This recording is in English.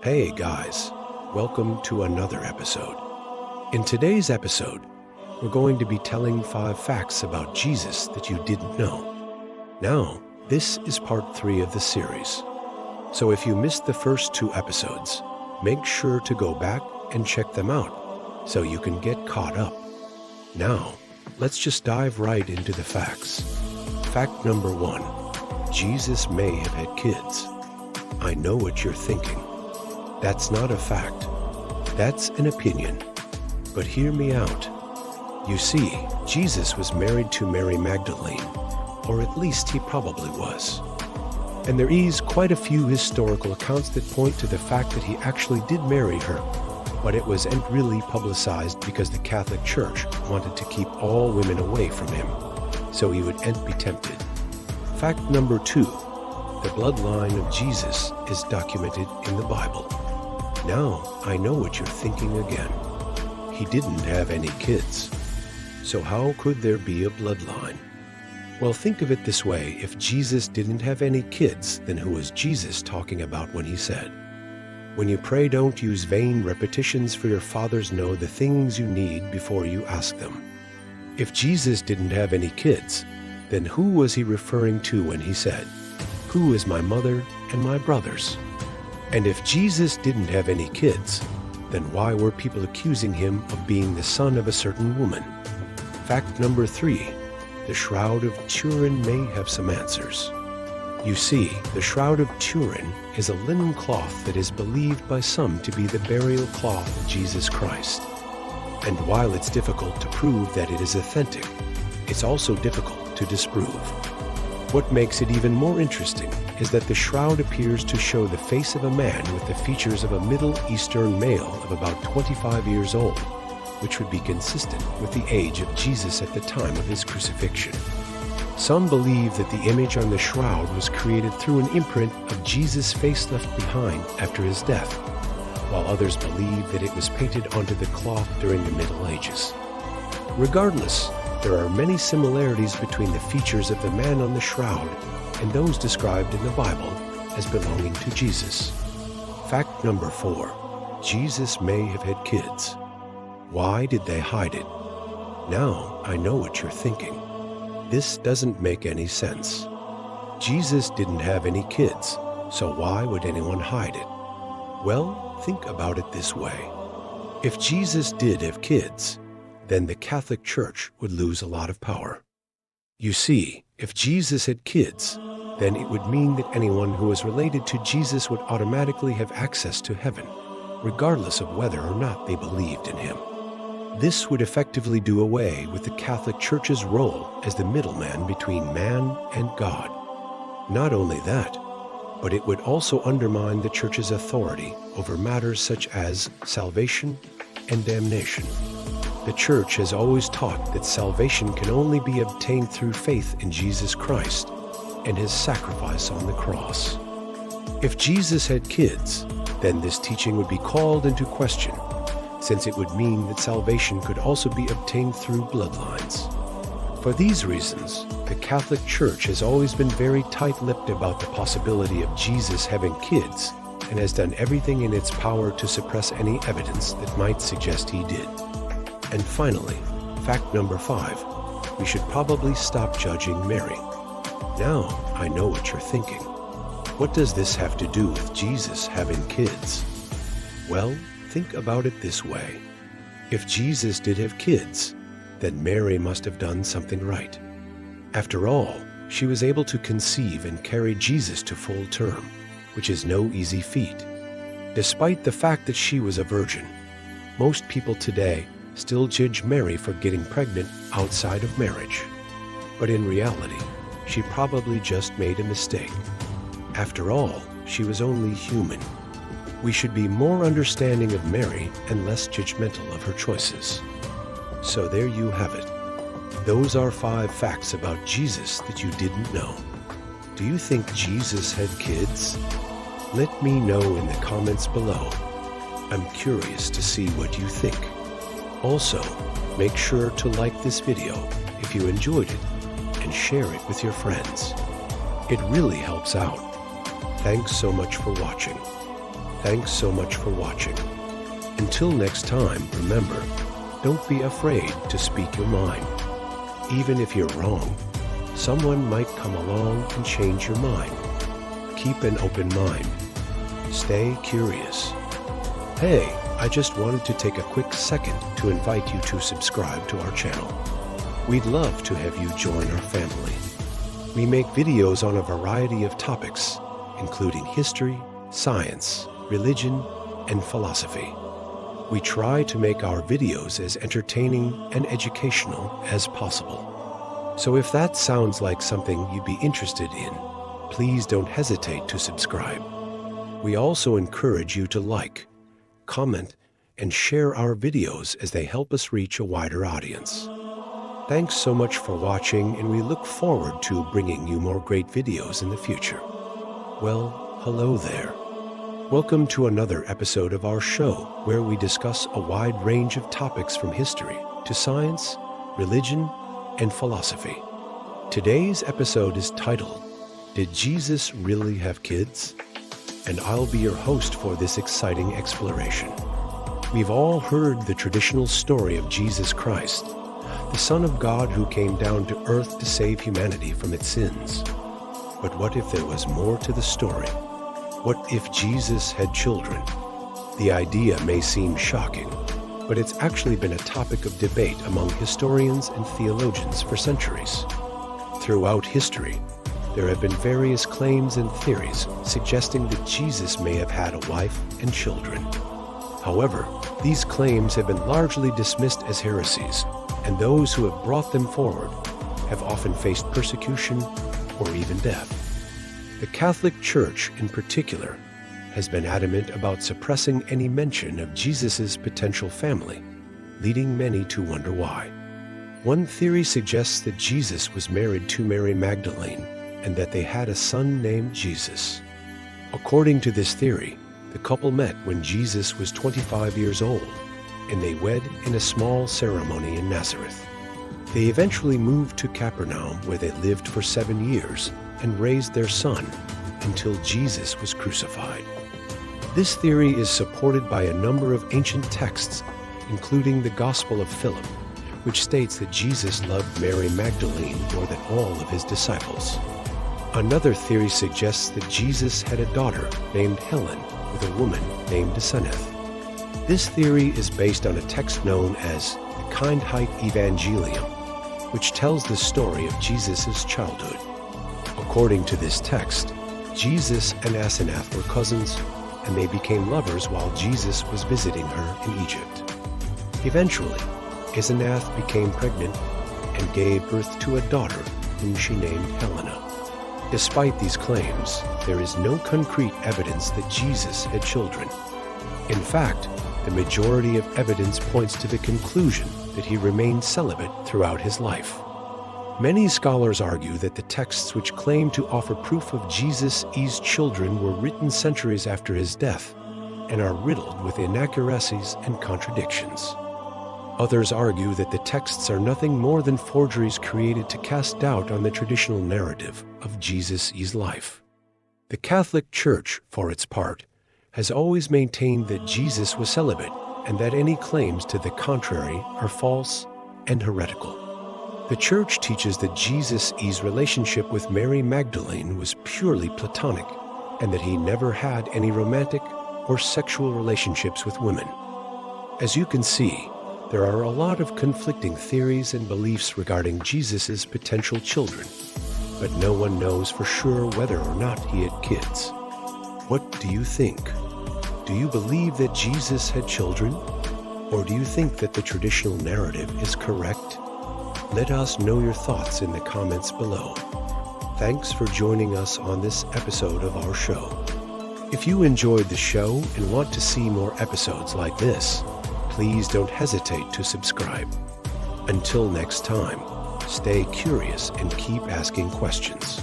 Hey guys, welcome to another episode. In today's episode, we're going to be telling 5 facts about Jesus that you didn't know. Now, this is part 3 of the series. So if you missed the first 2 episodes, make sure to go back and check them out so you can get caught up. Now, let's just dive right into the facts. Fact number 1, Jesus may have had kids. I know what you're thinking. That's not a fact. That's an opinion. But hear me out. You see, Jesus was married to Mary Magdalene, or at least he probably was. And there is quite a few historical accounts that point to the fact that he actually did marry her, but it wasn't really publicized because the Catholic Church wanted to keep all women away from him, so he wouldn't be tempted. Fact number 2, the bloodline of Jesus is documented in the Bible. Now, I know what you're thinking again. He didn't have any kids. So how could there be a bloodline? Well, think of it this way. If Jesus didn't have any kids, then who was Jesus talking about when he said, "When you pray, don't use vain repetitions, for your fathers know the things you need before you ask them"? If Jesus didn't have any kids, then who was he referring to when he said, "Who is my mother and my brothers"? And if Jesus didn't have any kids, then why were people accusing him of being the son of a certain woman? Fact number 3, the Shroud of Turin may have some answers. You see, the Shroud of Turin is a linen cloth that is believed by some to be the burial cloth of Jesus Christ. And while it's difficult to prove that it is authentic, it's also difficult to disprove. What makes it even more interesting is that the shroud appears to show the face of a man with the features of a Middle Eastern male of about 25 years old, which would be consistent with the age of Jesus at the time of his crucifixion. Some believe that the image on the shroud was created through an imprint of Jesus' face left behind after his death, while others believe that it was painted onto the cloth during the Middle Ages. Regardless, there are many similarities between the features of the man on the shroud and those described in the Bible as belonging to Jesus. Fact number 4, Jesus may have had kids. Why did they hide it? Now I know what you're thinking. This doesn't make any sense. Jesus didn't have any kids, so why would anyone hide it? Well, think about it this way. If Jesus did have kids, then the Catholic Church would lose a lot of power. You see, if Jesus had kids, then it would mean that anyone who was related to Jesus would automatically have access to heaven, regardless of whether or not they believed in him. This would effectively do away with the Catholic Church's role as the middleman between man and God. Not only that, but it would also undermine the Church's authority over matters such as salvation and damnation. The Church has always taught that salvation can only be obtained through faith in Jesus Christ and his sacrifice on the cross. If Jesus had kids, then this teaching would be called into question, since it would mean that salvation could also be obtained through bloodlines. For these reasons, the Catholic Church has always been very tight-lipped about the possibility of Jesus having kids and has done everything in its power to suppress any evidence that might suggest he did. And finally, fact number 5, we should probably stop judging Mary. Now, I know what you're thinking. What does this have to do with Jesus having kids? Well, think about it this way. If Jesus did have kids, then Mary must have done something right. After all, she was able to conceive and carry Jesus to full term, which is no easy feat. Despite the fact that she was a virgin, most people today still judge Mary for getting pregnant outside of marriage. But in reality, she probably just made a mistake. After all, she was only human. We should be more understanding of Mary and less judgmental of her choices. So there you have it. Those are 5 facts about Jesus that you didn't know. Do you think Jesus had kids? Let me know in the comments below. I'm curious to see what you think. Also, make sure to like this video if you enjoyed it and share it with your friends. It really helps out. Thanks so much for watching. Thanks so much for watching. Until next time, remember, don't be afraid to speak your mind. Even if you're wrong, someone might come along and change your mind. Keep an open mind. Stay curious. Hey, I just wanted to take a quick second to invite you to subscribe to our channel. We'd love to have you join our family. We make videos on a variety of topics, including history, science, religion, and philosophy. We try to make our videos as entertaining and educational as possible. So if that sounds like something you'd be interested in, please don't hesitate to subscribe. We also encourage you to like, comment, and share our videos as they help us reach a wider audience. Thanks so much for watching, and we look forward to bringing you more great videos in the future. Well, hello there. Welcome to another episode of our show, where we discuss a wide range of topics from history to science, religion, and philosophy. Today's episode is titled, Did Jesus Really Have Kids? And I'll be your host for this exciting exploration. We've all heard the traditional story of Jesus Christ, the Son of God who came down to earth to save humanity from its sins. But what if there was more to the story? What if Jesus had children? The idea may seem shocking, but it's actually been a topic of debate among historians and theologians for centuries. Throughout history, there have been various claims and theories suggesting that Jesus may have had a wife and children. However, these claims have been largely dismissed as heresies, and those who have brought them forward have often faced persecution or even death. The Catholic Church, in particular, has been adamant about suppressing any mention of Jesus' potential family, leading many to wonder why. One theory suggests that Jesus was married to Mary Magdalene and that they had a son named Jesus. According to this theory, the couple met when Jesus was 25 years old, and they wed in a small ceremony in Nazareth. They eventually moved to Capernaum, where they lived for 7 years and raised their son until Jesus was crucified. This theory is supported by a number of ancient texts, including the Gospel of Philip, which states that Jesus loved Mary Magdalene more than all of his disciples. Another theory suggests that Jesus had a daughter named Helen with a woman named Aseneth. This theory is based on a text known as the Kindheit Evangelium, which tells the story of Jesus' childhood. According to this text, Jesus and Aseneth were cousins, and they became lovers while Jesus was visiting her in Egypt. Eventually, Aseneth became pregnant and gave birth to a daughter whom she named Helena. Despite these claims, there is no concrete evidence that Jesus had children. In fact, the majority of evidence points to the conclusion that he remained celibate throughout his life. Many scholars argue that the texts which claim to offer proof of Jesus' children were written centuries after his death and are riddled with inaccuracies and contradictions. Others argue that the texts are nothing more than forgeries created to cast doubt on the traditional narrative of Jesus' life. The Catholic Church, for its part, has always maintained that Jesus was celibate and that any claims to the contrary are false and heretical. The Church teaches that Jesus' relationship with Mary Magdalene was purely platonic and that he never had any romantic or sexual relationships with women. As you can see, there are a lot of conflicting theories and beliefs regarding Jesus' potential children, but no one knows for sure whether or not he had kids. What do you think? Do you believe that Jesus had children? Or do you think that the traditional narrative is correct? Let us know your thoughts in the comments below. Thanks for joining us on this episode of our show. If you enjoyed the show and want to see more episodes like this, please don't hesitate to subscribe. Until next time, stay curious and keep asking questions.